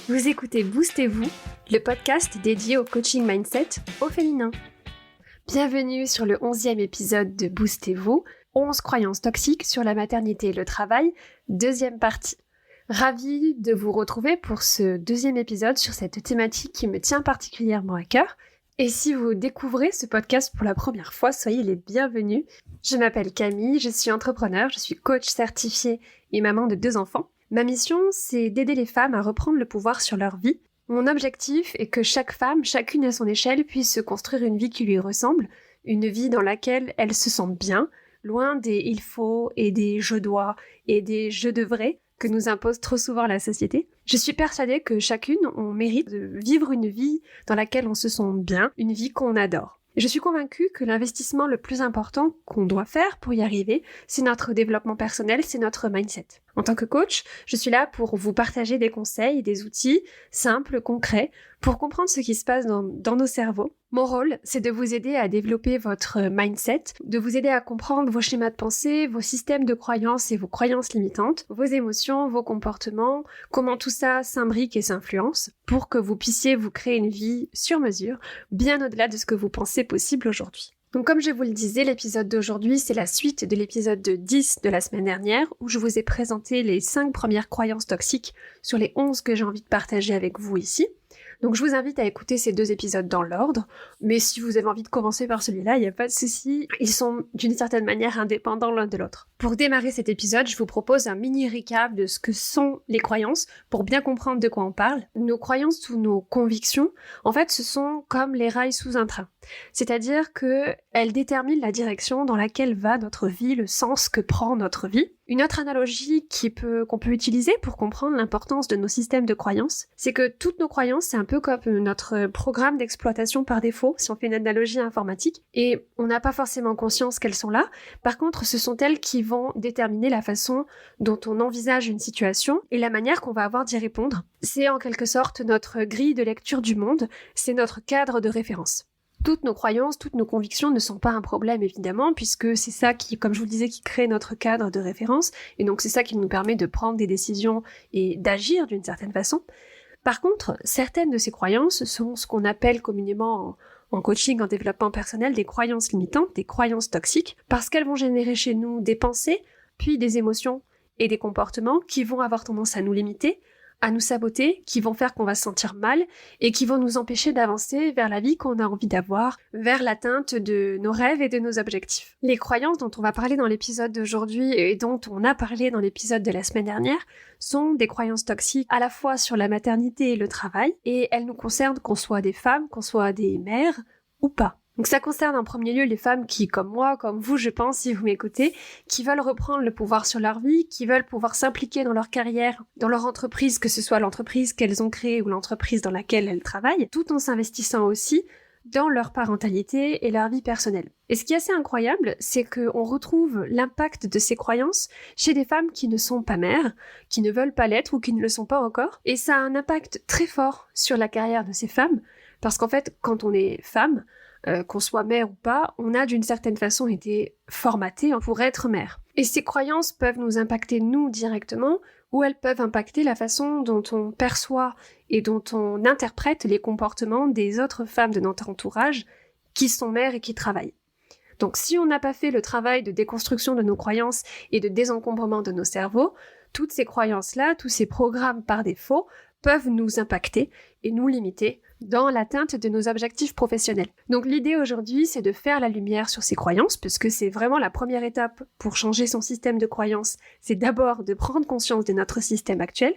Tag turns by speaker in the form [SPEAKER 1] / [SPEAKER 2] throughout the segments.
[SPEAKER 1] Vous écoutez Boostez-vous, le podcast dédié au coaching mindset au féminin. Bienvenue sur le 11e épisode de Boostez-vous, 11 croyances toxiques sur la maternité et le travail, deuxième partie. Ravie de vous retrouver pour ce deuxième épisode sur cette thématique qui me tient particulièrement à cœur. Et si vous découvrez ce podcast pour la première fois, soyez les bienvenus. Je m'appelle Camille, je suis entrepreneur, je suis coach certifiée et maman de 2 enfants. Ma mission, c'est d'aider les femmes à reprendre le pouvoir sur leur vie. Mon objectif est que chaque femme, chacune à son échelle, puisse se construire une vie qui lui ressemble, une vie dans laquelle elle se sente bien, loin des « il faut » et des « je dois » et des « je devrais » que nous impose trop souvent la société. Je suis persuadée que chacune, on mérite de vivre une vie dans laquelle on se sent bien, une vie qu'on adore. Je suis convaincue que l'investissement le plus important qu'on doit faire pour y arriver, c'est notre développement personnel, c'est notre mindset. En tant que coach, je suis là pour vous partager des conseils, des outils simples, concrets, pour comprendre ce qui se passe dans nos cerveaux. Mon rôle, c'est de vous aider à développer votre mindset, de vous aider à comprendre vos schémas de pensée, vos systèmes de croyances et vos croyances limitantes, vos émotions, vos comportements, comment tout ça s'imbrique et s'influence, pour que vous puissiez vous créer une vie sur mesure, bien au-delà de ce que vous pensez possible aujourd'hui. Donc comme je vous le disais, l'épisode d'aujourd'hui, c'est la suite de l'épisode 10 de la semaine dernière, où je vous ai présenté les 5 premières croyances toxiques sur les 11 que j'ai envie de partager avec vous ici. Donc je vous invite à écouter ces 2 épisodes dans l'ordre, mais si vous avez envie de commencer par celui-là, il n'y a pas de souci, ils sont d'une certaine manière indépendants l'un de l'autre. Pour démarrer cet épisode, je vous propose un mini récap de ce que sont les croyances, pour bien comprendre de quoi on parle. Nos croyances ou nos convictions, en fait, ce sont comme les rails sous un train. C'est-à-dire qu'elles déterminent la direction dans laquelle va notre vie, le sens que prend notre vie. Une autre analogie qu'on peut utiliser pour comprendre l'importance de nos systèmes de croyances, c'est que toutes nos croyances, c'est un peu comme notre programme d'exploitation par défaut, si on fait une analogie informatique, et on n'a pas forcément conscience qu'elles sont là. Par contre, ce sont elles qui vont déterminer la façon dont on envisage une situation et la manière qu'on va avoir d'y répondre. C'est en quelque sorte notre grille de lecture du monde, c'est notre cadre de référence. Toutes nos croyances, toutes nos convictions ne sont pas un problème évidemment, puisque c'est ça qui, comme je vous le disais, qui crée notre cadre de référence, et donc c'est ça qui nous permet de prendre des décisions et d'agir d'une certaine façon. Par contre, certaines de ces croyances sont ce qu'on appelle communément en coaching, en développement personnel, des croyances limitantes, des croyances toxiques, parce qu'elles vont générer chez nous des pensées, puis des émotions et des comportements qui vont avoir tendance à nous limiter, à nous saboter, qui vont faire qu'on va se sentir mal et qui vont nous empêcher d'avancer vers la vie qu'on a envie d'avoir, vers l'atteinte de nos rêves et de nos objectifs. Les croyances dont on va parler dans l'épisode d'aujourd'hui et dont on a parlé dans l'épisode de la semaine dernière sont des croyances toxiques à la fois sur la maternité et le travail, et elles nous concernent qu'on soit des femmes, qu'on soit des mères ou pas. Donc ça concerne en premier lieu les femmes qui, comme moi, comme vous, je pense, si vous m'écoutez, qui veulent reprendre le pouvoir sur leur vie, qui veulent pouvoir s'impliquer dans leur carrière, dans leur entreprise, que ce soit l'entreprise qu'elles ont créée ou l'entreprise dans laquelle elles travaillent, tout en s'investissant aussi dans leur parentalité et leur vie personnelle. Et ce qui est assez incroyable, c'est qu'on retrouve l'impact de ces croyances chez des femmes qui ne sont pas mères, qui ne veulent pas l'être ou qui ne le sont pas encore, et ça a un impact très fort sur la carrière de ces femmes, parce qu'en fait, quand on est femme, qu'on soit mère ou pas, on a d'une certaine façon été formaté pour être mère. Et ces croyances peuvent nous impacter nous directement, ou elles peuvent impacter la façon dont on perçoit et dont on interprète les comportements des autres femmes de notre entourage qui sont mères et qui travaillent. Donc si on n'a pas fait le travail de déconstruction de nos croyances et de désencombrement de nos cerveaux, toutes ces croyances-là, tous ces programmes par défaut, peuvent nous impacter et nous limiter dans l'atteinte de nos objectifs professionnels. Donc l'idée aujourd'hui, c'est de faire la lumière sur ces croyances, puisque c'est vraiment la première étape pour changer son système de croyances, c'est d'abord de prendre conscience de notre système actuel.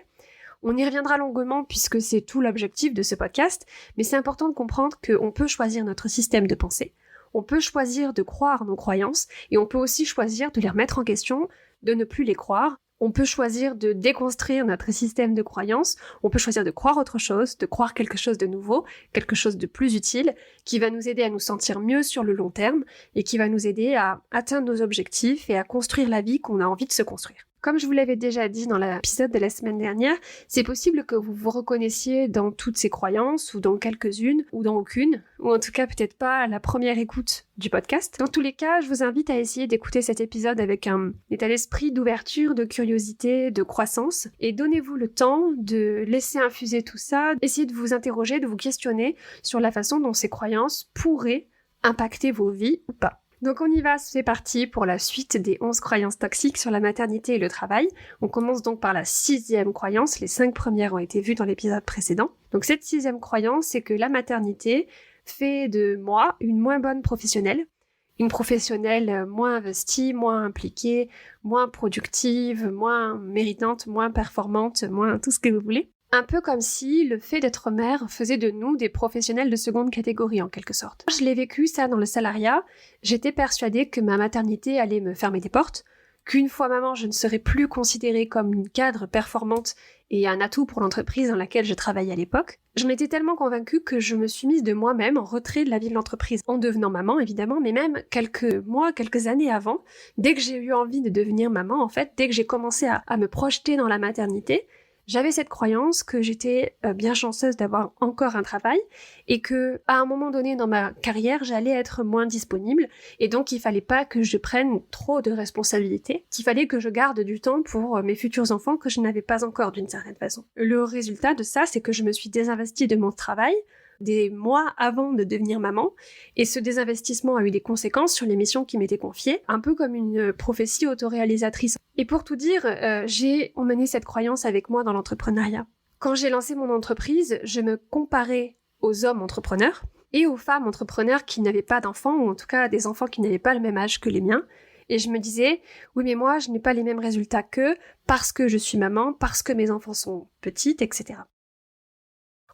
[SPEAKER 1] On y reviendra longuement puisque c'est tout l'objectif de ce podcast, mais c'est important de comprendre qu'on peut choisir notre système de pensée, on peut choisir de croire nos croyances, et on peut aussi choisir de les remettre en question, de ne plus les croire. On peut choisir de déconstruire notre système de croyances, on peut choisir de croire autre chose, de croire quelque chose de nouveau, quelque chose de plus utile, qui va nous aider à nous sentir mieux sur le long terme et qui va nous aider à atteindre nos objectifs et à construire la vie qu'on a envie de se construire. Comme je vous l'avais déjà dit dans l'épisode de la semaine dernière, c'est possible que vous vous reconnaissiez dans toutes ces croyances, ou dans quelques-unes, ou dans aucune, ou en tout cas peut-être pas à la première écoute du podcast. Dans tous les cas, je vous invite à essayer d'écouter cet épisode avec un état d'esprit d'ouverture, de curiosité, de croissance, et donnez-vous le temps de laisser infuser tout ça, essayez de vous interroger, de vous questionner sur la façon dont ces croyances pourraient impacter vos vies ou pas. Donc on y va, c'est parti pour la suite des 11 croyances toxiques sur la maternité et le travail. On commence donc par la 6e croyance, les 5 premières ont été vues dans l'épisode précédent. Donc cette 6e croyance, c'est que la maternité fait de moi une moins bonne professionnelle. Une professionnelle moins investie, moins impliquée, moins productive, moins méritante, moins performante, moins tout ce que vous voulez. Un peu comme si le fait d'être mère faisait de nous des professionnels de seconde catégorie en quelque sorte. Je l'ai vécu ça dans le salariat, j'étais persuadée que ma maternité allait me fermer des portes, qu'une fois maman je ne serais plus considérée comme une cadre performante et un atout pour l'entreprise dans laquelle je travaillais à l'époque. J'en étais tellement convaincue que je me suis mise de moi-même en retrait de la vie de l'entreprise, en devenant maman évidemment, mais même quelques mois, quelques années avant, dès que j'ai eu envie de devenir maman en fait, dès que j'ai commencé à me projeter dans la maternité, j'avais cette croyance que j'étais bien chanceuse d'avoir encore un travail et que à un moment donné dans ma carrière, j'allais être moins disponible et donc il fallait pas que je prenne trop de responsabilités, qu'il fallait que je garde du temps pour mes futurs enfants que je n'avais pas encore d'une certaine façon. Le résultat de ça, c'est que je me suis désinvestie de mon travail des mois avant de devenir maman, et ce désinvestissement a eu des conséquences sur les missions qui m'étaient confiées, un peu comme une prophétie autoréalisatrice. Et pour tout dire, j'ai emmené cette croyance avec moi dans l'entrepreneuriat. Quand j'ai lancé mon entreprise, je me comparais aux hommes entrepreneurs et aux femmes entrepreneurs qui n'avaient pas d'enfants, ou en tout cas des enfants qui n'avaient pas le même âge que les miens, et je me disais, oui mais moi je n'ai pas les mêmes résultats qu'eux, parce que je suis maman, parce que mes enfants sont petites, etc.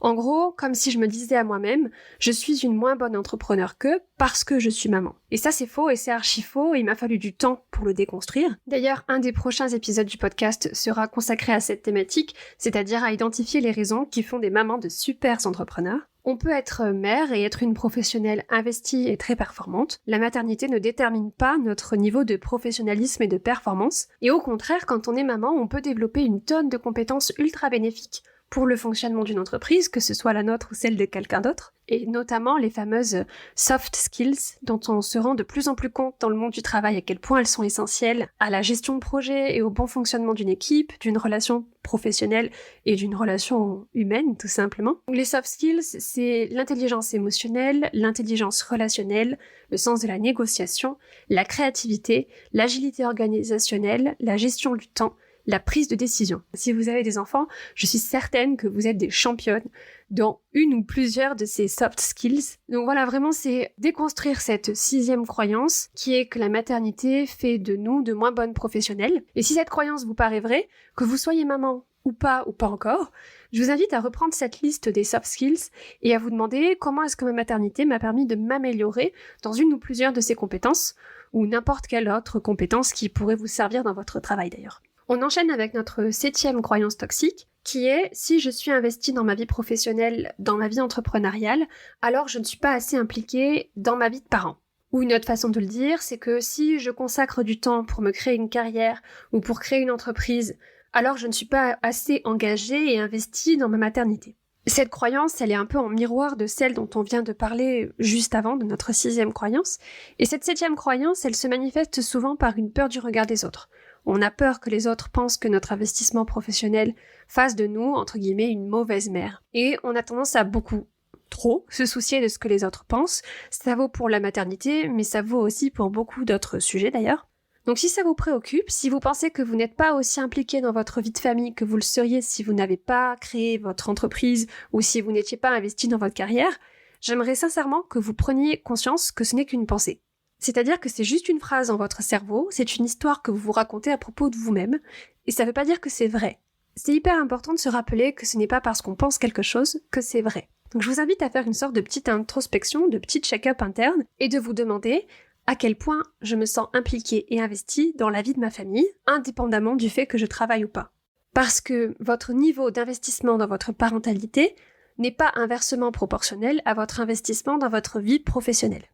[SPEAKER 1] En gros, comme si je me disais à moi-même, je suis une moins bonne entrepreneur qu'eux parce que je suis maman. Et ça c'est faux et c'est archi faux et il m'a fallu du temps pour le déconstruire. D'ailleurs, un des prochains épisodes du podcast sera consacré à cette thématique, c'est-à-dire à identifier les raisons qui font des mamans de super entrepreneurs. On peut être mère et être une professionnelle investie et très performante. La maternité ne détermine pas notre niveau de professionnalisme et de performance. Et au contraire, quand on est maman, on peut développer une tonne de compétences ultra bénéfiques pour le fonctionnement d'une entreprise, que ce soit la nôtre ou celle de quelqu'un d'autre, et notamment les fameuses soft skills dont on se rend de plus en plus compte dans le monde du travail à quel point elles sont essentielles à la gestion de projet et au bon fonctionnement d'une équipe, d'une relation professionnelle et d'une relation humaine tout simplement. Les soft skills, c'est l'intelligence émotionnelle, l'intelligence relationnelle, le sens de la négociation, la créativité, l'agilité organisationnelle, la gestion du temps, la prise de décision. Si vous avez des enfants, je suis certaine que vous êtes des championnes dans une ou plusieurs de ces soft skills. Donc voilà, vraiment, c'est déconstruire cette 6e croyance qui est que la maternité fait de nous de moins bonnes professionnelles. Et si cette croyance vous paraît vraie, que vous soyez maman ou pas encore, je vous invite à reprendre cette liste des soft skills et à vous demander comment est-ce que ma maternité m'a permis de m'améliorer dans une ou plusieurs de ces compétences, ou n'importe quelle autre compétence qui pourrait vous servir dans votre travail d'ailleurs. On enchaîne avec notre 7e croyance toxique, qui est « si je suis investie dans ma vie professionnelle, dans ma vie entrepreneuriale, alors je ne suis pas assez impliquée dans ma vie de parent ». Ou une autre façon de le dire, c'est que si je consacre du temps pour me créer une carrière ou pour créer une entreprise, alors je ne suis pas assez engagée et investie dans ma maternité. Cette croyance, elle est un peu en miroir de celle dont on vient de parler juste avant, de notre 6e croyance. Et cette 7e croyance, elle se manifeste souvent par une peur du regard des autres. On a peur que les autres pensent que notre investissement professionnel fasse de nous, entre guillemets, une mauvaise mère. Et on a tendance à beaucoup trop se soucier de ce que les autres pensent. Ça vaut pour la maternité, mais ça vaut aussi pour beaucoup d'autres sujets d'ailleurs. Donc si ça vous préoccupe, si vous pensez que vous n'êtes pas aussi impliqué dans votre vie de famille que vous le seriez si vous n'avez pas créé votre entreprise ou si vous n'étiez pas investi dans votre carrière, j'aimerais sincèrement que vous preniez conscience que ce n'est qu'une pensée. C'est-à-dire que c'est juste une phrase dans votre cerveau, c'est une histoire que vous vous racontez à propos de vous-même, et ça veut pas dire que c'est vrai. C'est hyper important de se rappeler que ce n'est pas parce qu'on pense quelque chose que c'est vrai. Donc je vous invite à faire une sorte de petite introspection, de petit check-up interne, et de vous demander à quel point je me sens impliquée et investie dans la vie de ma famille, indépendamment du fait que je travaille ou pas. Parce que votre niveau d'investissement dans votre parentalité n'est pas inversement proportionnel à votre investissement dans votre vie professionnelle.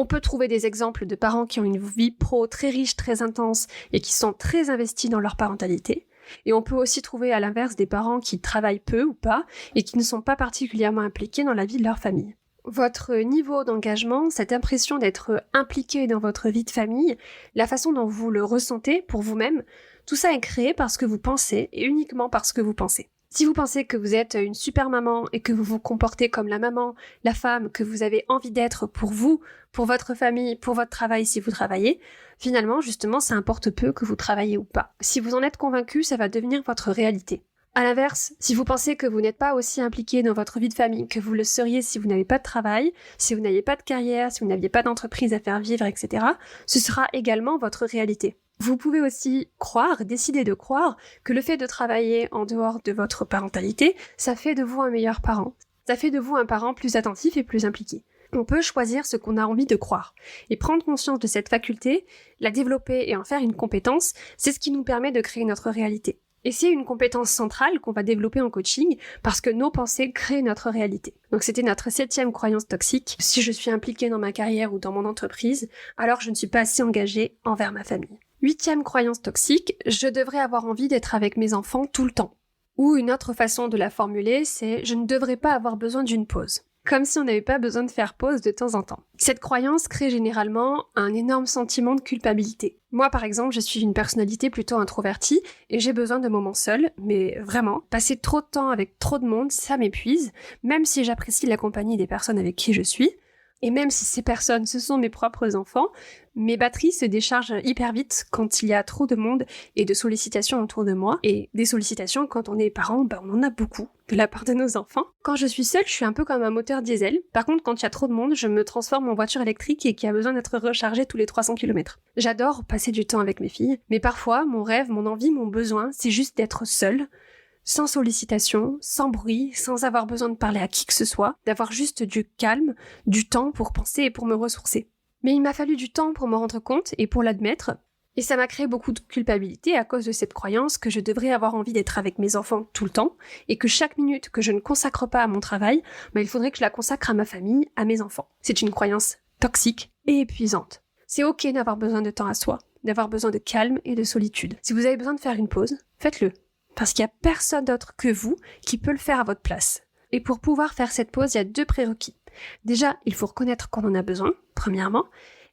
[SPEAKER 1] On peut trouver des exemples de parents qui ont une vie pro très riche, très intense et qui sont très investis dans leur parentalité. Et on peut aussi trouver à l'inverse des parents qui travaillent peu ou pas et qui ne sont pas particulièrement impliqués dans la vie de leur famille. Votre niveau d'engagement, cette impression d'être impliqué dans votre vie de famille, la façon dont vous le ressentez pour vous-même, tout ça est créé parce que vous pensez et uniquement parce que vous pensez. Si vous pensez que vous êtes une super maman et que vous vous comportez comme la maman, la femme que vous avez envie d'être pour vous, pour votre famille, pour votre travail si vous travaillez, finalement, justement, ça importe peu que vous travaillez ou pas. Si vous en êtes convaincu, ça va devenir votre réalité. À l'inverse, si vous pensez que vous n'êtes pas aussi impliqué dans votre vie de famille que vous le seriez si vous n'avez pas de travail, si vous n'aviez pas de carrière, si vous n'aviez pas d'entreprise à faire vivre, etc., ce sera également votre réalité. Vous pouvez aussi décider de croire que le fait de travailler en dehors de votre parentalité, ça fait de vous un meilleur parent. Ça fait de vous un parent plus attentif et plus impliqué. On peut choisir ce qu'on a envie de croire. Et prendre conscience de cette faculté, la développer et en faire une compétence, c'est ce qui nous permet de créer notre réalité. Et c'est une compétence centrale qu'on va développer en coaching parce que nos pensées créent notre réalité. Donc c'était notre 7e croyance toxique. Si je suis impliquée dans ma carrière ou dans mon entreprise, alors je ne suis pas assez engagée envers ma famille. 8e croyance toxique, je devrais avoir envie d'être avec mes enfants tout le temps. Ou une autre façon de la formuler, c'est je ne devrais pas avoir besoin d'une pause. Comme si on n'avait pas besoin de faire pause de temps en temps. Cette croyance crée généralement un énorme sentiment de culpabilité. Moi, par exemple, je suis une personnalité plutôt introvertie et j'ai besoin de moments seuls, mais vraiment, passer trop de temps avec trop de monde, ça m'épuise, même si j'apprécie la compagnie des personnes avec qui je suis. Et même si ces personnes, ce sont mes propres enfants, mes batteries se déchargent hyper vite quand il y a trop de monde et de sollicitations autour de moi. Et des sollicitations, quand on est parent, on en a beaucoup de la part de nos enfants. Quand je suis seule, je suis un peu comme un moteur diesel. Par contre, quand il y a trop de monde, je me transforme en voiture électrique et qui a besoin d'être rechargée tous les 300 km. J'adore passer du temps avec mes filles, mais parfois, mon rêve, mon envie, mon besoin, c'est juste d'être seule, sans sollicitation, sans bruit, sans avoir besoin de parler à qui que ce soit, d'avoir juste du calme, du temps pour penser et pour me ressourcer. Mais il m'a fallu du temps pour me rendre compte et pour l'admettre, et ça m'a créé beaucoup de culpabilité à cause de cette croyance que je devrais avoir envie d'être avec mes enfants tout le temps, et que chaque minute que je ne consacre pas à mon travail, il faudrait que je la consacre à ma famille, à mes enfants. C'est une croyance toxique et épuisante. C'est ok d'avoir besoin de temps à soi, d'avoir besoin de calme et de solitude. Si vous avez besoin de faire une pause, faites-le. Parce qu'il n'y a personne d'autre que vous qui peut le faire à votre place. Et pour pouvoir faire cette pause, il y a 2 prérequis. Déjà, il faut reconnaître qu'on en a besoin, premièrement.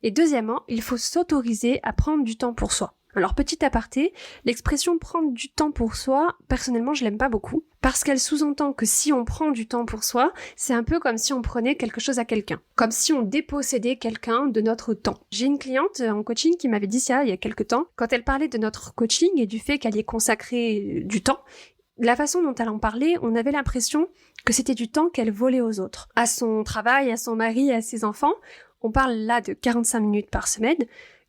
[SPEAKER 1] Et deuxièmement, il faut s'autoriser à prendre du temps pour soi. Alors, petit aparté, l'expression prendre du temps pour soi, personnellement, je l'aime pas beaucoup. Parce qu'elle sous-entend que si on prend du temps pour soi, c'est un peu comme si on prenait quelque chose à quelqu'un. Comme si on dépossédait quelqu'un de notre temps. J'ai une cliente en coaching qui m'avait dit ça il y a quelques temps. Quand elle parlait de notre coaching et du fait qu'elle y consacrait du temps, la façon dont elle en parlait, on avait l'impression que c'était du temps qu'elle volait aux autres. À son travail, à son mari, à ses enfants. On parle là de 45 minutes par semaine.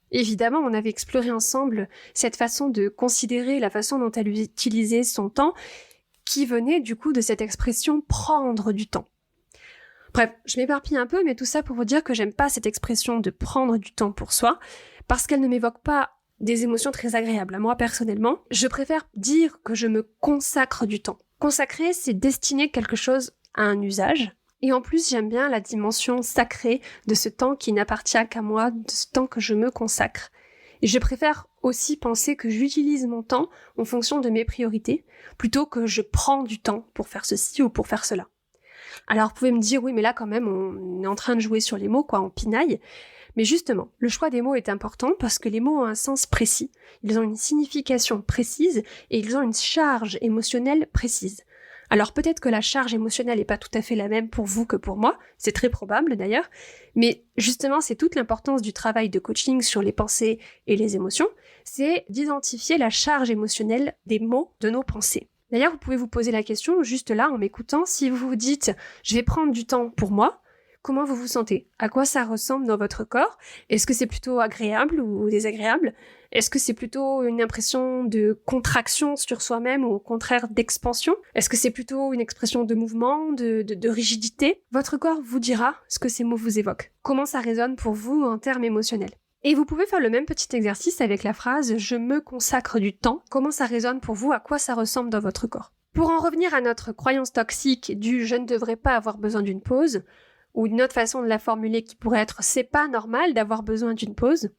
[SPEAKER 1] Évidemment, on avait exploré ensemble cette façon de considérer la façon dont elle utilisait son temps qui venait du coup de cette expression « prendre du temps ». Bref, je m'éparpille un peu, mais tout ça pour vous dire que j'aime pas cette expression de prendre du temps pour soi, parce qu'elle ne m'évoque pas des émotions très agréables. À moi, personnellement, je préfère dire que je me consacre du temps. Consacrer, c'est destiner quelque chose à un usage. Et en plus, j'aime bien la dimension sacrée de ce temps qui n'appartient qu'à moi, de ce temps que je me consacre. Et je préfère aussi penser que j'utilise mon temps en fonction de mes priorités, plutôt que je prends du temps pour faire ceci ou pour faire cela. Alors vous pouvez me dire, oui mais là quand même on est en train de jouer sur les mots, on pinaille. Mais justement, le choix des mots est important parce que les mots ont un sens précis, ils ont une signification précise et ils ont une charge émotionnelle précise. Alors peut-être que la charge émotionnelle n'est pas tout à fait la même pour vous que pour moi, c'est très probable d'ailleurs, mais justement c'est toute l'importance du travail de coaching sur les pensées et les émotions, c'est d'identifier la charge émotionnelle des mots de nos pensées. D'ailleurs vous pouvez vous poser la question juste là en m'écoutant, si vous vous dites « je vais prendre du temps pour moi », comment vous vous sentez? À quoi ça ressemble dans votre corps? Est-ce que c'est plutôt agréable ou désagréable? Est-ce que c'est plutôt une impression de contraction sur soi-même ou au contraire d'expansion? Est-ce que c'est plutôt une expression de mouvement, de rigidité? Votre corps vous dira ce que ces mots vous évoquent. Comment ça résonne pour vous en termes émotionnels? Et vous pouvez faire le même petit exercice avec la phrase « je me consacre du temps ». Comment ça résonne pour vous? À quoi ça ressemble dans votre corps? Pour en revenir à notre croyance toxique du « je ne devrais pas avoir besoin d'une pause », ou une autre façon de la formuler qui pourrait être « c'est pas normal d'avoir besoin d'une pause »,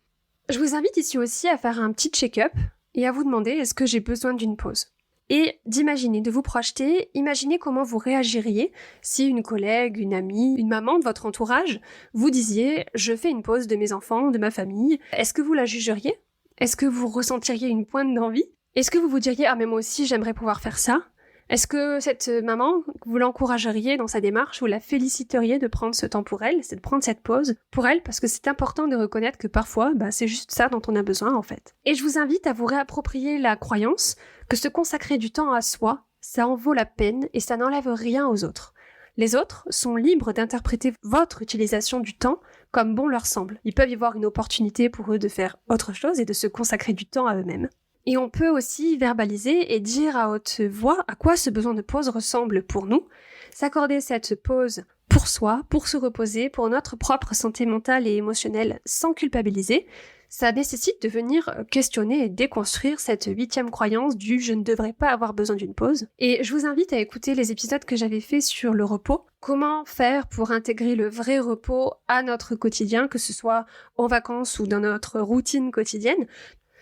[SPEAKER 1] je vous invite ici aussi à faire un petit check-up et à vous demander est-ce que j'ai besoin d'une pause. Et d'imaginer, de vous projeter, imaginez comment vous réagiriez si une collègue, une amie, une maman de votre entourage vous disiez « je fais une pause de mes enfants, de ma famille ». Est-ce que vous la jugeriez ? Est-ce que vous ressentiriez une pointe d'envie ? Est-ce que vous vous diriez « ah mais moi aussi j'aimerais pouvoir faire ça ». Est-ce que cette maman, vous l'encourageriez dans sa démarche, vous la féliciteriez de prendre ce temps pour elle, c'est de prendre cette pause pour elle, parce que c'est important de reconnaître que parfois, c'est juste ça dont on a besoin en fait. Et je vous invite à vous réapproprier la croyance que se consacrer du temps à soi, ça en vaut la peine et ça n'enlève rien aux autres. Les autres sont libres d'interpréter votre utilisation du temps comme bon leur semble. Ils peuvent y voir une opportunité pour eux de faire autre chose et de se consacrer du temps à eux-mêmes. Et on peut aussi verbaliser et dire à haute voix à quoi ce besoin de pause ressemble pour nous, s'accorder cette pause pour soi, pour se reposer, pour notre propre santé mentale et émotionnelle sans culpabiliser. Ça nécessite de venir questionner et déconstruire cette 8e croyance du « je ne devrais pas avoir besoin d'une pause ». Et je vous invite à écouter les épisodes que j'avais faits sur le repos. Comment faire pour intégrer le vrai repos à notre quotidien, que ce soit en vacances ou dans notre routine quotidienne.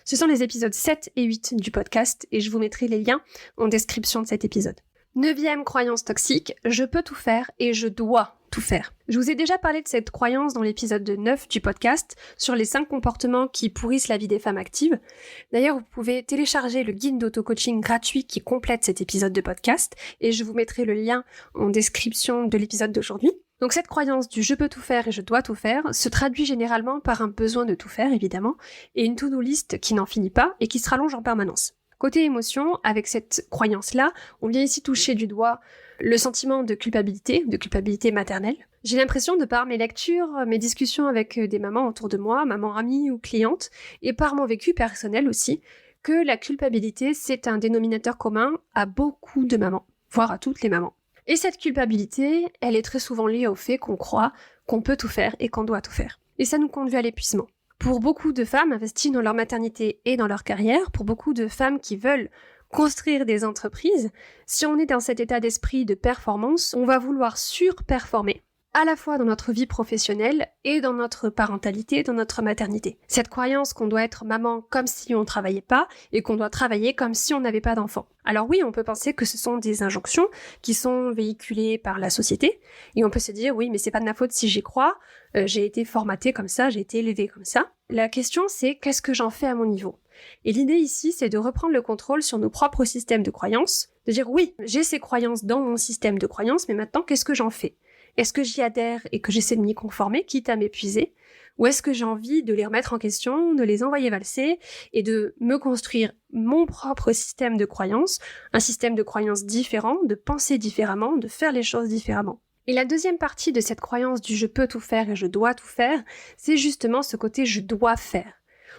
[SPEAKER 1] Ce sont les épisodes 7 et 8 du podcast et je vous mettrai les liens en description de cet épisode. 9e croyance toxique, je peux tout faire et je dois tout faire. Je vous ai déjà parlé de cette croyance dans l'épisode 9 du podcast sur les 5 comportements qui pourrissent la vie des femmes actives. D'ailleurs, vous pouvez télécharger le guide d'auto-coaching gratuit qui complète cet épisode de podcast et je vous mettrai le lien en description de l'épisode d'aujourd'hui. Donc cette croyance du « je peux tout faire et je dois tout faire » se traduit généralement par un besoin de tout faire, évidemment, et une to-do list qui n'en finit pas et qui se rallonge en permanence. Côté émotion, avec cette croyance-là, on vient ici toucher du doigt le sentiment de culpabilité maternelle. J'ai l'impression, de par mes lectures, mes discussions avec des mamans autour de moi, mamans amies ou clientes, et par mon vécu personnel aussi, que la culpabilité, c'est un dénominateur commun à beaucoup de mamans, voire à toutes les mamans. Et cette culpabilité, elle est très souvent liée au fait qu'on croit qu'on peut tout faire et qu'on doit tout faire. Et ça nous conduit à l'épuisement. Pour beaucoup de femmes investies dans leur maternité et dans leur carrière, pour beaucoup de femmes qui veulent construire des entreprises, si on est dans cet état d'esprit de performance, on va vouloir surperformer, à la fois dans notre vie professionnelle et dans notre parentalité, dans notre maternité. Cette croyance qu'on doit être maman comme si on ne travaillait pas et qu'on doit travailler comme si on n'avait pas d'enfant. Alors oui, on peut penser que ce sont des injonctions qui sont véhiculées par la société et on peut se dire oui, mais c'est pas de ma faute si j'y crois, j'ai été formatée comme ça, j'ai été élevée comme ça. La question c'est qu'est-ce que j'en fais à mon niveau ? Et l'idée ici, c'est de reprendre le contrôle sur nos propres systèmes de croyances, de dire oui, j'ai ces croyances dans mon système de croyances, mais maintenant qu'est-ce que j'en fais ? Est-ce que j'y adhère et que j'essaie de m'y conformer, quitte à m'épuiser ? Ou est-ce que j'ai envie de les remettre en question, de les envoyer valser et de me construire mon propre système de croyances, un système de croyances différent, de penser différemment, de faire les choses différemment ? Et la deuxième partie de cette croyance du « je peux tout faire et je dois tout faire », c'est justement ce côté « je dois faire ».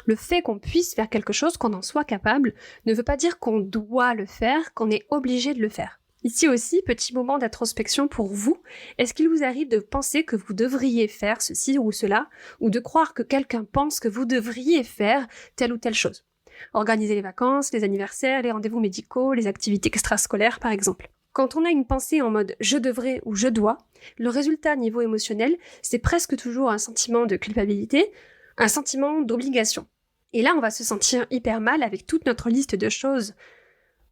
[SPEAKER 1] Le fait qu'on puisse faire quelque chose, qu'on en soit capable, ne veut pas dire qu'on doit le faire, qu'on est obligé de le faire. Ici aussi, petit moment d'introspection pour vous. Est-ce qu'il vous arrive de penser que vous devriez faire ceci ou cela, ou de croire que quelqu'un pense que vous devriez faire telle ou telle chose ? Organiser les vacances, les anniversaires, les rendez-vous médicaux, les activités extrascolaires par exemple. Quand on a une pensée en mode « je devrais » ou « je dois », le résultat niveau émotionnel, c'est presque toujours un sentiment de culpabilité, un sentiment d'obligation. Et là, on va se sentir hyper mal avec toute notre liste de choses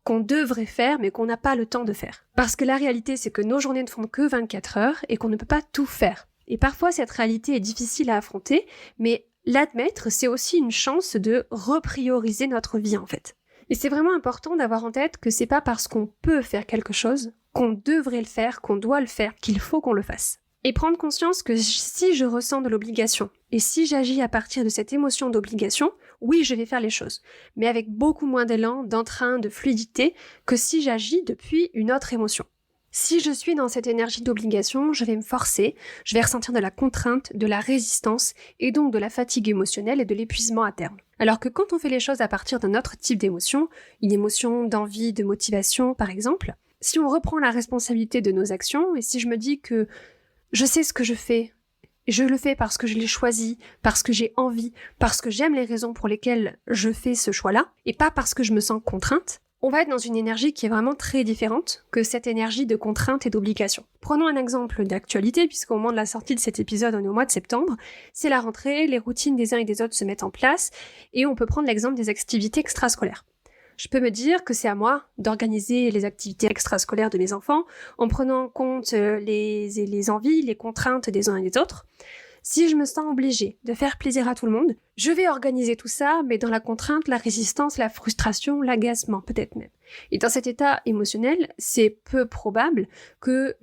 [SPEAKER 1] qu'on devrait faire, mais qu'on n'a pas le temps de faire. Parce que la réalité, c'est que nos journées ne font que 24 heures et qu'on ne peut pas tout faire. Et parfois, cette réalité est difficile à affronter, mais l'admettre, c'est aussi une chance de reprioriser notre vie, en fait. Et c'est vraiment important d'avoir en tête que c'est pas parce qu'on peut faire quelque chose, qu'on devrait le faire, qu'on doit le faire, qu'il faut qu'on le fasse. Et prendre conscience que si je ressens de l'obligation, et si j'agis à partir de cette émotion d'obligation, oui, je vais faire les choses, mais avec beaucoup moins d'élan, d'entrain, de fluidité que si j'agis depuis une autre émotion. Si je suis dans cette énergie d'obligation, je vais me forcer, je vais ressentir de la contrainte, de la résistance et donc de la fatigue émotionnelle et de l'épuisement à terme. Alors que quand on fait les choses à partir d'un autre type d'émotion, une émotion d'envie, de motivation par exemple, si on reprend la responsabilité de nos actions et si je me dis que je sais ce que je fais, je le fais parce que je l'ai choisi, parce que j'ai envie, parce que j'aime les raisons pour lesquelles je fais ce choix-là, et pas parce que je me sens contrainte, on va être dans une énergie qui est vraiment très différente que cette énergie de contrainte et d'obligation. Prenons un exemple d'actualité, puisqu'au moment de la sortie de cet épisode, on est au mois de septembre, c'est la rentrée, les routines des uns et des autres se mettent en place, et on peut prendre l'exemple des activités extrascolaires. Je peux me dire que c'est à moi d'organiser les activités extrascolaires de mes enfants, en prenant en compte les envies, les contraintes des uns et des autres. Si je me sens obligée de faire plaisir à tout le monde, je vais organiser tout ça, mais dans la contrainte, la résistance, la frustration, l'agacement, peut-être même. Et dans cet état émotionnel, c'est peu probable que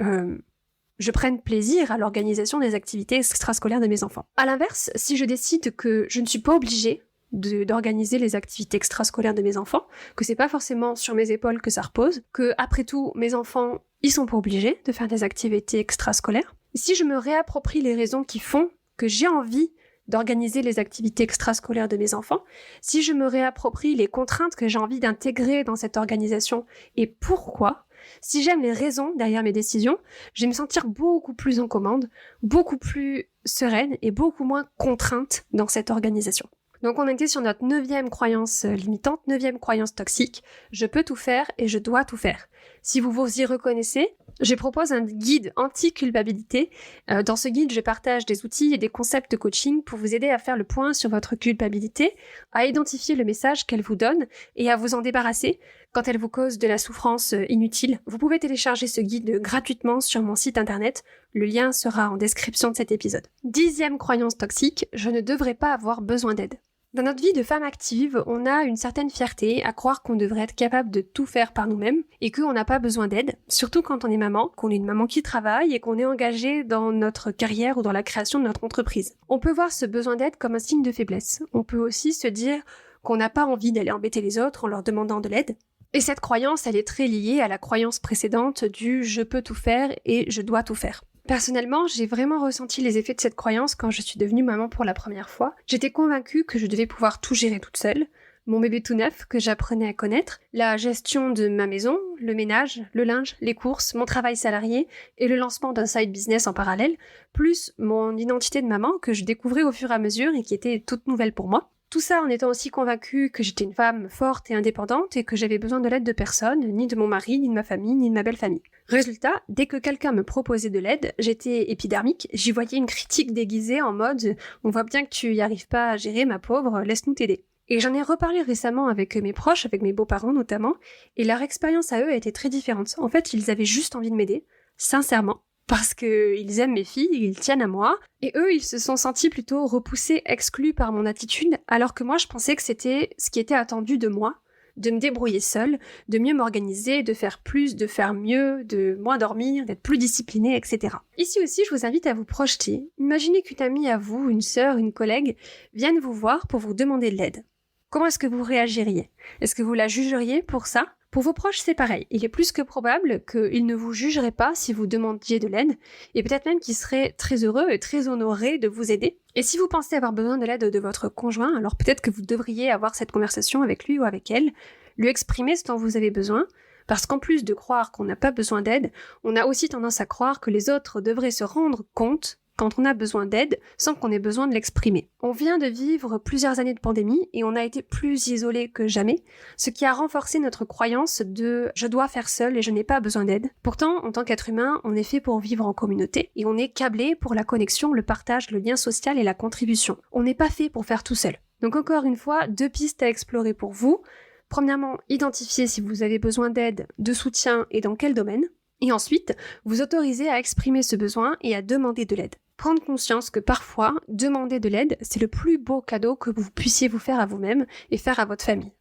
[SPEAKER 1] je prenne plaisir à l'organisation des activités extrascolaires de mes enfants. À l'inverse, si je décide que je ne suis pas obligée d'organiser les activités extrascolaires de mes enfants, que c'est pas forcément sur mes épaules que ça repose, que après tout, mes enfants, ils sont pas obligés de faire des activités extrascolaires. Si je me réapproprie les raisons qui font que j'ai envie d'organiser les activités extrascolaires de mes enfants, si je me réapproprie les contraintes que j'ai envie d'intégrer dans cette organisation et pourquoi, si j'aime les raisons derrière mes décisions, je vais me sentir beaucoup plus en commande, beaucoup plus sereine et beaucoup moins contrainte dans cette organisation. Donc on était sur notre 9e croyance limitante, 9e croyance toxique. Je peux tout faire et je dois tout faire. Si vous vous y reconnaissez, je propose un guide anti-culpabilité. Dans ce guide, je partage des outils et des concepts de coaching pour vous aider à faire le point sur votre culpabilité, à identifier le message qu'elle vous donne et à vous en débarrasser quand elle vous cause de la souffrance inutile. Vous pouvez télécharger ce guide gratuitement sur mon site internet. Le lien sera en description de cet épisode. 10e croyance toxique, je ne devrais pas avoir besoin d'aide. Dans notre vie de femme active, on a une certaine fierté à croire qu'on devrait être capable de tout faire par nous-mêmes et qu'on n'a pas besoin d'aide, surtout quand on est maman, qu'on est une maman qui travaille et qu'on est engagé dans notre carrière ou dans la création de notre entreprise. On peut voir ce besoin d'aide comme un signe de faiblesse. On peut aussi se dire qu'on n'a pas envie d'aller embêter les autres en leur demandant de l'aide. Et cette croyance, elle est très liée à la croyance précédente du « je peux tout faire » et « je dois tout faire ». Personnellement, j'ai vraiment ressenti les effets de cette croyance quand je suis devenue maman pour la première fois. J'étais convaincue que je devais pouvoir tout gérer toute seule, mon bébé tout neuf que j'apprenais à connaître, la gestion de ma maison, le ménage, le linge, les courses, mon travail salarié et le lancement d'un side business en parallèle, plus mon identité de maman que je découvrais au fur et à mesure et qui était toute nouvelle pour moi. Tout ça en étant aussi convaincue que j'étais une femme forte et indépendante et que j'avais besoin de l'aide de personne, ni de mon mari, ni de ma famille, ni de ma belle famille. Résultat, dès que quelqu'un me proposait de l'aide, j'étais épidermique, j'y voyais une critique déguisée en mode « on voit bien que tu y arrives pas à gérer ma pauvre, laisse-nous t'aider ». Et j'en ai reparlé récemment avec mes proches, avec mes beaux-parents notamment, et leur expérience à eux a été très différente. En fait, ils avaient juste envie de m'aider, sincèrement. Parce qu'ils aiment mes filles, ils tiennent à moi, et eux, ils se sont sentis plutôt repoussés, exclus par mon attitude, alors que moi, je pensais que c'était ce qui était attendu de moi, de me débrouiller seule, de mieux m'organiser, de faire plus, de faire mieux, de moins dormir, d'être plus disciplinée, etc. Ici aussi, je vous invite à vous projeter. Imaginez qu'une amie à vous, une sœur, une collègue, vienne vous voir pour vous demander de l'aide. Comment est-ce que vous réagiriez? Est-ce que vous la jugeriez pour ça? Pour vos proches, c'est pareil. Il est plus que probable qu'ils ne vous jugeraient pas si vous demandiez de l'aide, et peut-être même qu'ils seraient très heureux et très honorés de vous aider. Et si vous pensez avoir besoin de l'aide de votre conjoint, alors peut-être que vous devriez avoir cette conversation avec lui ou avec elle, lui exprimer ce dont vous avez besoin, parce qu'en plus de croire qu'on n'a pas besoin d'aide, on a aussi tendance à croire que les autres devraient se rendre compte quand on a besoin d'aide sans qu'on ait besoin de l'exprimer. On vient de vivre plusieurs années de pandémie et on a été plus isolés que jamais, ce qui a renforcé notre croyance de « je dois faire seul et je n'ai pas besoin d'aide ». Pourtant, en tant qu'être humain, on est fait pour vivre en communauté et on est câblé pour la connexion, le partage, le lien social et la contribution. On n'est pas fait pour faire tout seul. Donc encore une fois, 2 pistes à explorer pour vous. Premièrement, identifier si vous avez besoin d'aide, de soutien et dans quel domaine. Et ensuite, vous autoriser à exprimer ce besoin et à demander de l'aide. Prendre conscience que parfois, demander de l'aide, c'est le plus beau cadeau que vous puissiez vous faire à vous-même et faire à votre famille.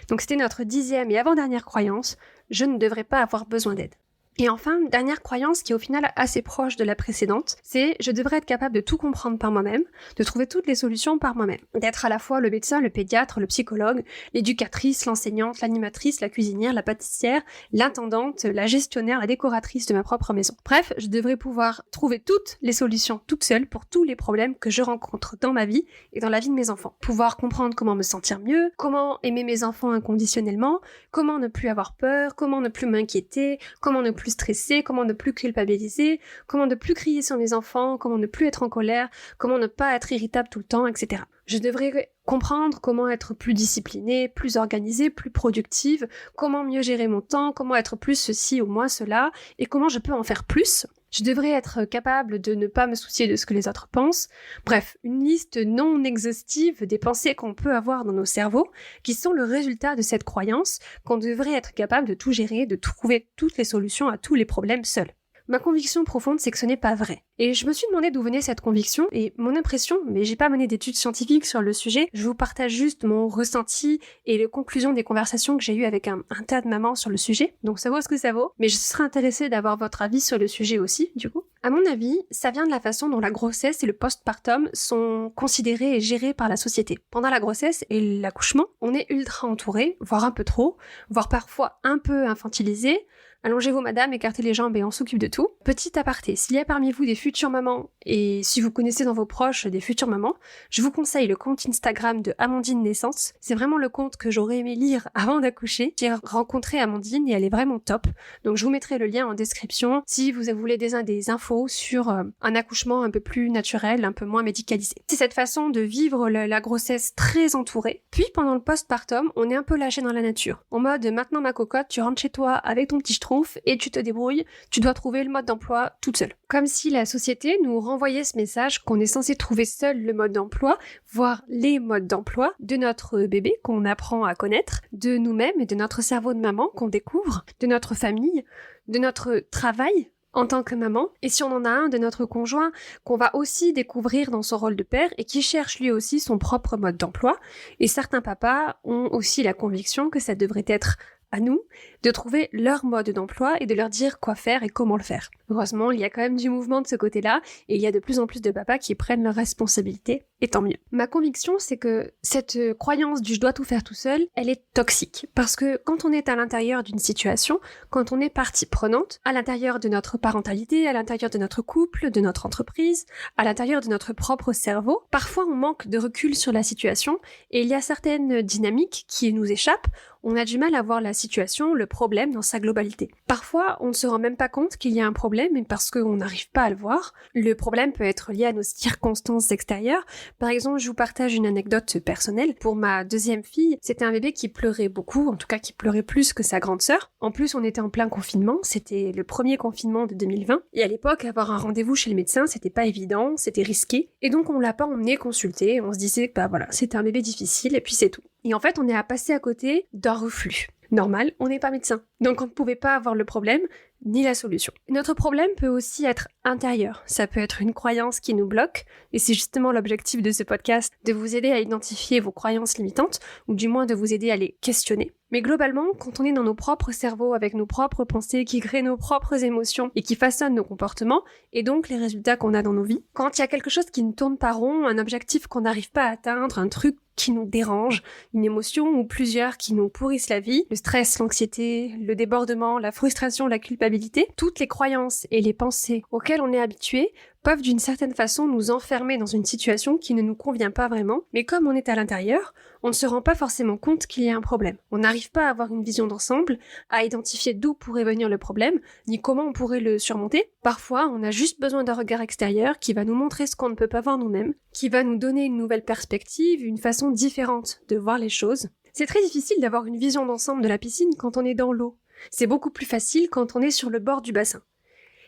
[SPEAKER 1] Donc c'était notre 10e et avant-dernière croyance, je ne devrais pas avoir besoin d'aide. Et enfin, dernière croyance qui est au final assez proche de la précédente, c'est je devrais être capable de tout comprendre par moi-même, de trouver toutes les solutions par moi-même. D'être à la fois le médecin, le pédiatre, le psychologue, l'éducatrice, l'enseignante, l'animatrice, la cuisinière, la pâtissière, l'intendante, la gestionnaire, la décoratrice de ma propre maison. Bref, je devrais pouvoir trouver toutes les solutions toute seule pour tous les problèmes que je rencontre dans ma vie et dans la vie de mes enfants. Pouvoir comprendre comment me sentir mieux, comment aimer mes enfants inconditionnellement, comment ne plus avoir peur, comment ne plus m'inquiéter, comment ne plus stresser, comment ne plus culpabiliser, comment ne plus crier sur mes enfants, comment ne plus être en colère, comment ne pas être irritable tout le temps, etc. Je devrais comprendre comment être plus disciplinée, plus organisée, plus productive, comment mieux gérer mon temps, comment être plus ceci ou moins cela, et comment je peux en faire plus. Je devrais être capable de ne pas me soucier de ce que les autres pensent. Bref, une liste non exhaustive des pensées qu'on peut avoir dans nos cerveaux, qui sont le résultat de cette croyance qu'on devrait être capable de tout gérer, de trouver toutes les solutions à tous les problèmes seul. Ma conviction profonde, c'est que ce n'est pas vrai. Et je me suis demandé d'où venait cette conviction, et mon impression, mais j'ai pas mené d'études scientifiques sur le sujet, je vous partage juste mon ressenti et les conclusions des conversations que j'ai eues avec un tas de mamans sur le sujet, donc ça vaut ce que ça vaut, mais je serais intéressée d'avoir votre avis sur le sujet aussi, du coup. À mon avis, ça vient de la façon dont la grossesse et le postpartum sont considérés et gérés par la société. Pendant la grossesse et l'accouchement, on est ultra entouré, voire un peu trop, voire parfois un peu infantilisé. Allongez-vous madame, écartez les jambes et on s'occupe de tout. Petit aparté, s'il y a parmi vous des futures mamans, et si vous connaissez dans vos proches des futures mamans, je vous conseille le compte Instagram de Amandine Naissance. C'est vraiment le compte que j'aurais aimé lire avant d'accoucher. J'ai rencontré Amandine et elle est vraiment top. Donc je vous mettrai le lien en description si vous voulez des infos sur un accouchement un peu plus naturel, un peu moins médicalisé. C'est cette façon de vivre la grossesse très entourée. Puis pendant le postpartum, on est un peu lâché dans la nature. En mode maintenant ma cocotte, tu rentres chez toi avec ton petit schtroumpf et tu te débrouilles, tu dois trouver le mode d'emploi toute seule. Comme si la société nous renvoyait ce message qu'on est censé trouver seul le mode d'emploi, voire les modes d'emploi de notre bébé qu'on apprend à connaître, de nous-mêmes et de notre cerveau de maman qu'on découvre, de notre famille, de notre travail en tant que maman, et si on en a un de notre conjoint qu'on va aussi découvrir dans son rôle de père et qui cherche lui aussi son propre mode d'emploi, et certains papas ont aussi la conviction que ça devrait être à nous de trouver leur mode d'emploi et de leur dire quoi faire et comment le faire. Heureusement, il y a quand même du mouvement de ce côté-là et il y a de plus en plus de papas qui prennent leurs responsabilités, et tant mieux. Ma conviction, c'est que cette croyance du « je dois tout faire tout seul », elle est toxique. Parce que quand on est à l'intérieur d'une situation, quand on est partie prenante, à l'intérieur de notre parentalité, à l'intérieur de notre couple, de notre entreprise, à l'intérieur de notre propre cerveau, parfois on manque de recul sur la situation et il y a certaines dynamiques qui nous échappent. On a du mal à voir la situation, le problème dans sa globalité. Parfois, on ne se rend même pas compte qu'il y a un problème parce qu'on n'arrive pas à le voir. Le problème peut être lié à nos circonstances extérieures. Par exemple, je vous partage une anecdote personnelle. Pour ma deuxième fille, c'était un bébé qui pleurait beaucoup, en tout cas qui pleurait plus que sa grande sœur. En plus, on était en plein confinement, c'était le premier confinement de 2020. Et à l'époque, avoir un rendez-vous chez le médecin, c'était pas évident, c'était risqué. Et donc, on l'a pas emmené consulter. On se disait que voilà, c'était un bébé difficile et puis c'est tout. Et en fait, on est à passer à côté d'un reflux. Normal, on n'est pas médecin. Donc on ne pouvait pas avoir le problème, ni la solution. Notre problème peut aussi être intérieur. Ça peut être une croyance qui nous bloque, et c'est justement l'objectif de ce podcast, de vous aider à identifier vos croyances limitantes, ou du moins de vous aider à les questionner. Mais globalement, quand on est dans nos propres cerveaux, avec nos propres pensées, qui créent nos propres émotions, et qui façonnent nos comportements, et donc les résultats qu'on a dans nos vies, quand il y a quelque chose qui ne tourne pas rond, un objectif qu'on n'arrive pas à atteindre, un truc qui nous dérange, une émotion ou plusieurs qui nous pourrissent la vie, le stress, l'anxiété, le débordement, la frustration, la culpabilité, toutes les croyances et les pensées auxquelles on est habitué peuvent d'une certaine façon nous enfermer dans une situation qui ne nous convient pas vraiment, mais comme on est à l'intérieur, on ne se rend pas forcément compte qu'il y a un problème. On n'arrive pas à avoir une vision d'ensemble, à identifier d'où pourrait venir le problème, ni comment on pourrait le surmonter. Parfois, on a juste besoin d'un regard extérieur qui va nous montrer ce qu'on ne peut pas voir nous-mêmes, qui va nous donner une nouvelle perspective, une façon différente de voir les choses. C'est très difficile d'avoir une vision d'ensemble de la piscine quand on est dans l'eau. C'est beaucoup plus facile quand on est sur le bord du bassin.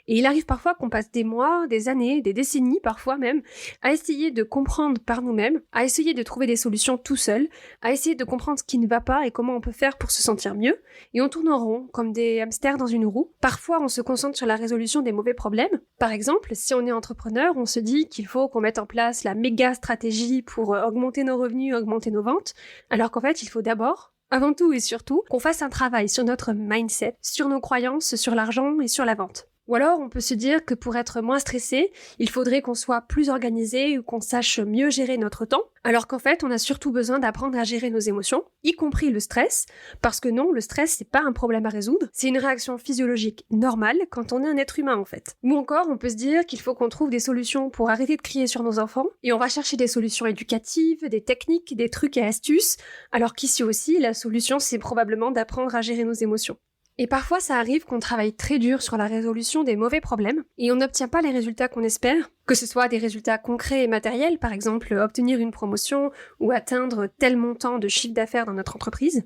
[SPEAKER 1] Et il arrive parfois qu'on passe des mois, des années, des décennies parfois même, à essayer de comprendre par nous-mêmes, à essayer de trouver des solutions tout seul, à essayer de comprendre ce qui ne va pas et comment on peut faire pour se sentir mieux, et on tourne en rond, comme des hamsters dans une roue. Parfois, on se concentre sur la résolution des mauvais problèmes. Par exemple, si on est entrepreneur, on se dit qu'il faut qu'on mette en place la méga stratégie pour augmenter nos revenus, augmenter nos ventes, alors qu'en fait, il faut d'abord, avant tout et surtout, qu'on fasse un travail sur notre mindset, sur nos croyances, sur l'argent et sur la vente. Ou alors, on peut se dire que pour être moins stressé, il faudrait qu'on soit plus organisé ou qu'on sache mieux gérer notre temps, alors qu'en fait, on a surtout besoin d'apprendre à gérer nos émotions, y compris le stress, parce que non, le stress, c'est pas un problème à résoudre, c'est une réaction physiologique normale quand on est un être humain, en fait. Ou encore, on peut se dire qu'il faut qu'on trouve des solutions pour arrêter de crier sur nos enfants, et on va chercher des solutions éducatives, des techniques, des trucs et astuces, alors qu'ici aussi, la solution, c'est probablement d'apprendre à gérer nos émotions. Et parfois, ça arrive qu'on travaille très dur sur la résolution des mauvais problèmes et on n'obtient pas les résultats qu'on espère, que ce soit des résultats concrets et matériels, par exemple obtenir une promotion ou atteindre tel montant de chiffre d'affaires dans notre entreprise,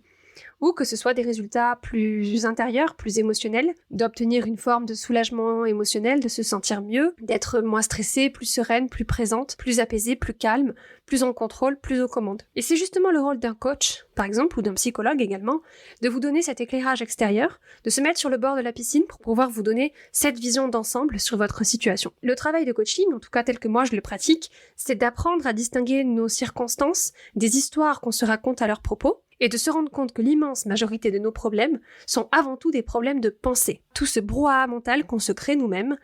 [SPEAKER 1] ou que ce soit des résultats plus intérieurs, plus émotionnels, d'obtenir une forme de soulagement émotionnel, de se sentir mieux, d'être moins stressée, plus sereine, plus présente, plus apaisée, plus calme, plus en contrôle, plus aux commandes. Et c'est justement le rôle d'un coach, par exemple, ou d'un psychologue également, de vous donner cet éclairage extérieur, de se mettre sur le bord de la piscine pour pouvoir vous donner cette vision d'ensemble sur votre situation. Le travail de coaching, en tout cas tel que moi je le pratique, c'est d'apprendre à distinguer nos circonstances des histoires qu'on se raconte à leur propos, et de se rendre compte que l'immense majorité de nos problèmes sont avant tout des problèmes de pensée. Tout ce brouhaha mental qu'on se crée nous-mêmes,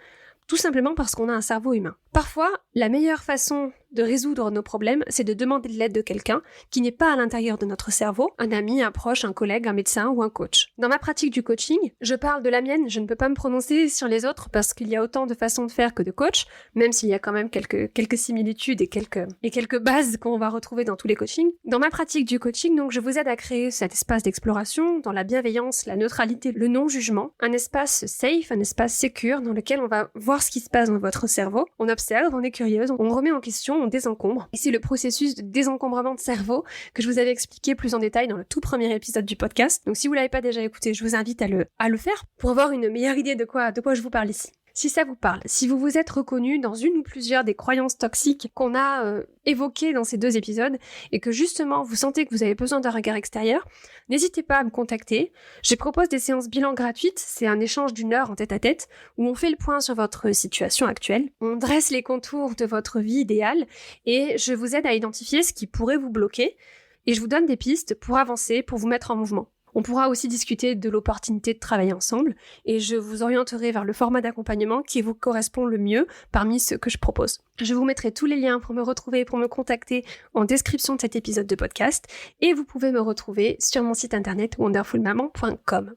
[SPEAKER 1] tout simplement parce qu'on a un cerveau humain. Parfois, la meilleure façon de résoudre nos problèmes, c'est de demander de l'aide de quelqu'un qui n'est pas à l'intérieur de notre cerveau, un ami, un proche, un collègue, un médecin ou un coach. Dans ma pratique du coaching, je parle de la mienne, je ne peux pas me prononcer sur les autres parce qu'il y a autant de façons de faire que de coach, même s'il y a quand même quelques similitudes et quelques bases qu'on va retrouver dans tous les coachings. Dans ma pratique du coaching, donc, je vous aide à créer cet espace d'exploration, dans la bienveillance, la neutralité, le non-jugement, un espace safe, un espace secure dans lequel on va voir ce qui se passe dans votre cerveau, on observe, on est curieuse, on remet en question, on désencombre. Et c'est le processus de désencombrement de cerveau que je vous avais expliqué plus en détail dans le tout premier épisode du podcast. Donc si vous l'avez pas déjà écouté, je vous invite à le faire pour avoir une meilleure idée de quoi je vous parle ici. Si ça vous parle, si vous vous êtes reconnu dans une ou plusieurs des croyances toxiques qu'on a évoquées dans ces 2 épisodes et que justement vous sentez que vous avez besoin d'un regard extérieur, n'hésitez pas à me contacter. Je propose des séances bilan gratuites, c'est un échange d'1 heure en tête-à-tête où on fait le point sur votre situation actuelle, on dresse les contours de votre vie idéale et je vous aide à identifier ce qui pourrait vous bloquer et je vous donne des pistes pour avancer, pour vous mettre en mouvement. On pourra aussi discuter de l'opportunité de travailler ensemble et je vous orienterai vers le format d'accompagnement qui vous correspond le mieux parmi ceux que je propose. Je vous mettrai tous les liens pour me retrouver, pour me contacter en description de cet épisode de podcast et vous pouvez me retrouver sur mon site internet wonderfulmaman.com.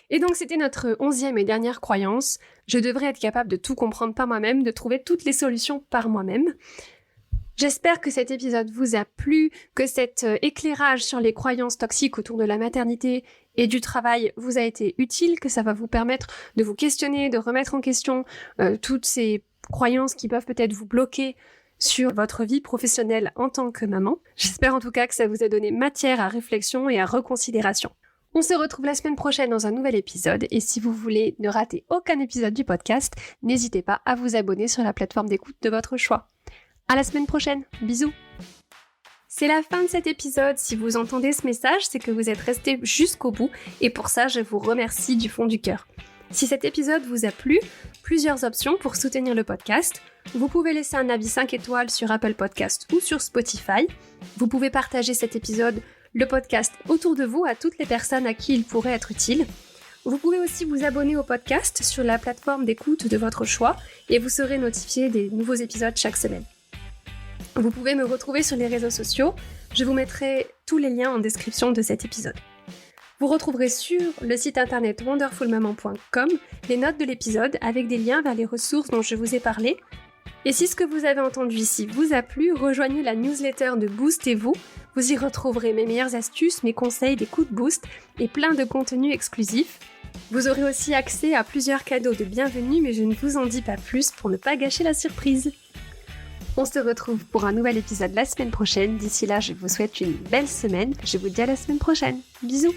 [SPEAKER 1] Et donc c'était notre 11e et dernière croyance. Je devrais être capable de tout comprendre par moi-même, de trouver toutes les solutions par moi-même. J'espère que cet épisode vous a plu, que cet éclairage sur les croyances toxiques autour de la maternité et du travail vous a été utile, que ça va vous permettre de vous questionner, de remettre en question toutes ces croyances qui peuvent peut-être vous bloquer sur votre vie professionnelle en tant que maman. J'espère en tout cas que ça vous a donné matière à réflexion et à reconsidération. On se retrouve la semaine prochaine dans un nouvel épisode et si vous voulez ne rater aucun épisode du podcast, n'hésitez pas à vous abonner sur la plateforme d'écoute de votre choix. À la semaine prochaine, bisous. C'est la fin de cet épisode. Si vous entendez ce message, c'est que vous êtes resté jusqu'au bout et pour ça, je vous remercie du fond du cœur. Si cet épisode vous a plu, plusieurs options pour soutenir le podcast. Vous pouvez laisser un avis 5 étoiles sur Apple Podcast ou sur Spotify. Vous pouvez partager cet épisode, le podcast, autour de vous à toutes les personnes à qui il pourrait être utile. Vous pouvez aussi vous abonner au podcast sur la plateforme d'écoute de votre choix et vous serez notifié des nouveaux épisodes chaque semaine. Vous pouvez me retrouver sur les réseaux sociaux, je vous mettrai tous les liens en description de cet épisode. Vous retrouverez sur le site internet wonderfulmaman.com les notes de l'épisode avec des liens vers les ressources dont je vous ai parlé. Et si ce que vous avez entendu ici vous a plu, rejoignez la newsletter de Boostez-vous. Vous y retrouverez mes meilleures astuces, mes conseils, des coups de boost et plein de contenus exclusifs. Vous aurez aussi accès à plusieurs cadeaux de bienvenue, mais je ne vous en dis pas plus pour ne pas gâcher la surprise. On se retrouve pour un nouvel épisode la semaine prochaine. D'ici là, je vous souhaite une belle semaine. Je vous dis à la semaine prochaine. Bisous!